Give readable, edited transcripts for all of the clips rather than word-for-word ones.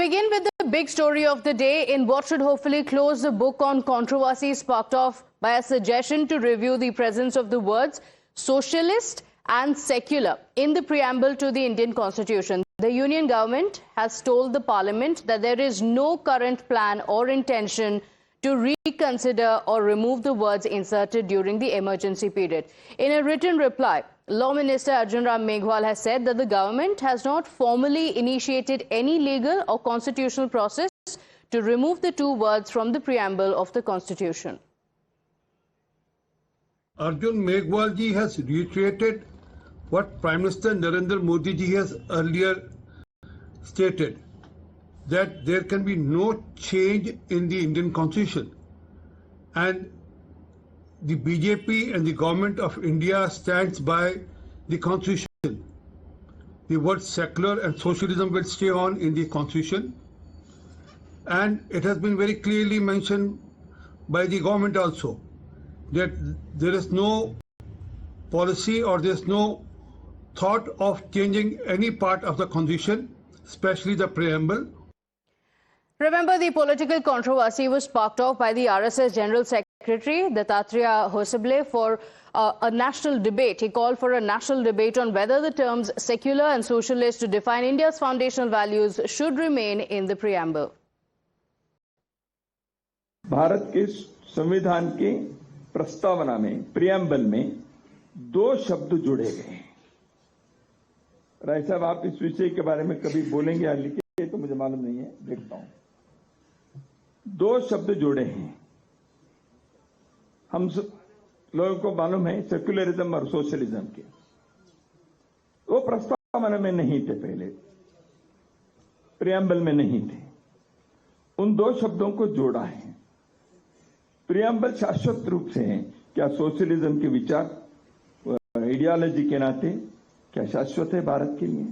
begin with the big story of the day, in what should hopefully close the book on controversy sparked off by a suggestion to review the presence of the words socialist and secular in the preamble to the Indian Constitution. The Union government has told the Parliament that there is no current plan or intention to reconsider or remove the words inserted during the emergency period. In a written reply, Law Minister Arjun Ram Meghwal has said that the government has not formally initiated any legal or constitutional process to remove the two words from the preamble of the Constitution. Arjun Meghwal ji has reiterated what Prime Minister Narendra Modi ji has earlier stated, that there can be no change in the Indian Constitution, and the BJP and the Government of India stands by the Constitution. The words secular and socialism will stay on in the Constitution, and it has been very clearly mentioned by the government also that there is no policy or there is no thought of changing any part of the Constitution, especially the preamble. Remember, the political controversy was sparked off by the RSS General Secretary, Dattatreya Hosable, for a national debate. He called for a national debate on whether the terms secular and socialist to define India's foundational values should remain in the preamble. Bharat के संविधान के प्रस्तावना में, preamble में दो शब्द जुड़े गए हैं। राय साहब, आप इस विषय के बारे में कभी बोलेंगे या लिखेंगे तो मुझे मालूम नहीं है, देखता हूं। दो शब्द जुड़े हैं। हम लोगों को मालूम है सेक्युलरिज्म और सोशलिज्म के, वो प्रस्तावना में नहीं थे, पहले प्रियम्बल में नहीं थे। उन दो शब्दों को जोड़ा है। प्रियम्बल शाश्वत रूप से है। क्या सोशलिज्म के विचार आइडियोलॉजी के नाते क्या शाश्वत है भारत के लिए?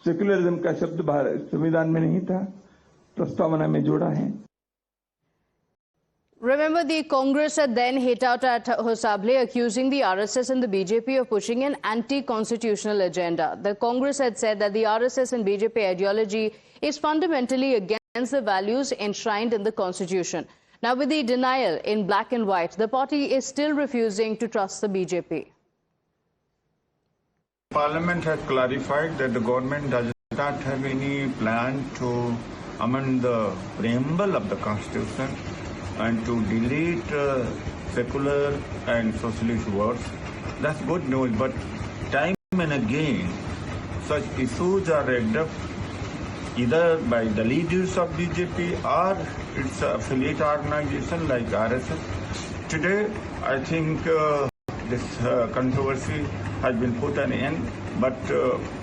सेक्युलरिज्म का शब्द संविधान में नहीं था, प्रस्तावना में जोड़ा है। Remember, the Congress had then hit out at Hosable, accusing the RSS and the BJP of pushing an anti-constitutional agenda. The Congress had said that the RSS and BJP ideology is fundamentally against the values enshrined in the Constitution. Now, with the denial in black and white, the party is still refusing to trust the BJP. Parliament has clarified that the government does not have any plan to amend the preamble of the Constitution and to delete secular and socialist words. That's good news, but time and again such issues are raised up either by the leaders of BJP or its affiliate organization like RSS. Today, I think this controversy has been put an end, but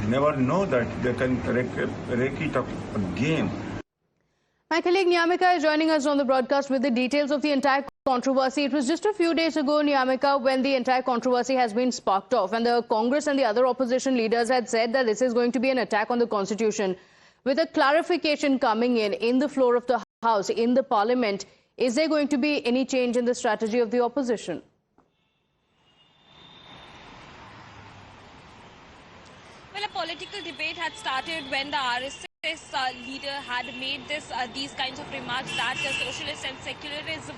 never know that they can rake it up again. My colleague Niyamika is joining us on the broadcast with the details of the entire controversy. It was just a few days ago, Niyamika, when the entire controversy has been sparked off, and the Congress and the other opposition leaders had said that this is going to be an attack on the Constitution. With a clarification coming in the floor of the House, in the Parliament, is there going to be any change in the strategy of the opposition? Well, a political debate had started when the RSS leader had made these kinds of remarks that socialist and secularism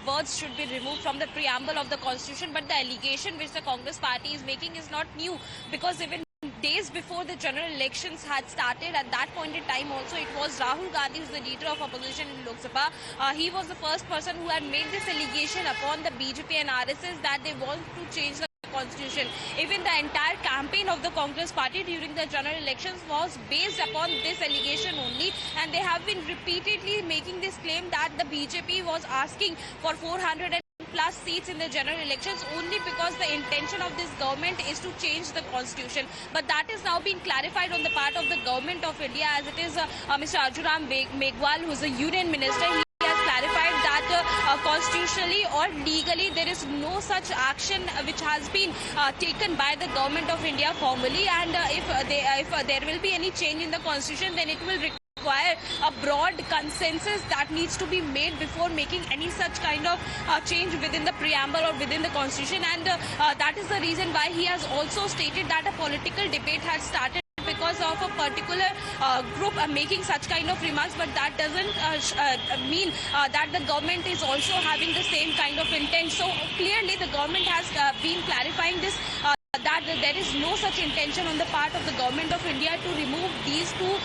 words should be removed from the preamble of the Constitution. But the allegation which the Congress party is making is not new, because even days before the general elections had started, at that point in time also, it was Rahul Gandhi, who's the leader of opposition in Lok Sabha. He was the first person who had made this allegation upon the BJP and RSS that they want to change the Constitution. Even the entire campaign of the Congress party during the general elections was based upon this allegation only, and they have been repeatedly making this claim that the BJP was asking for 400 plus seats in the general elections only because the intention of this government is to change the Constitution. But that is now being clarified on the part of the government of India, as it is Mr. Arjun Ram Meghwal, who is the union minister. He has clarified that constitutionally or legally there is no such action which has been taken by the government of India formally, and if there will be any change in the Constitution, then it will require a broad consensus that needs to be made before making any such kind of change within the preamble or within the Constitution. And that is the reason why he has also stated that a political debate has started, because of a particular group making such kind of remarks, but that doesn't mean that the government is also having the same kind of intent. So clearly the government has been clarifying this, that there is no such intention on the part of the government of India to remove these two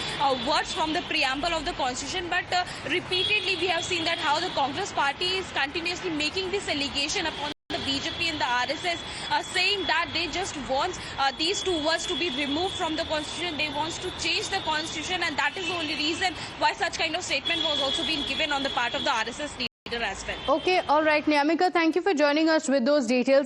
words from the preamble of the constitution. But repeatedly we have seen that how the Congress party is continuously making this allegation upon the BJP and the RSS, saying that they just want these two words to be removed from the constitution. They want to change the constitution, and that is the only reason why such kind of statement was also being given on the part of the RSS leader as well. Okay, all right, Niyamika, thank you for joining us with those details.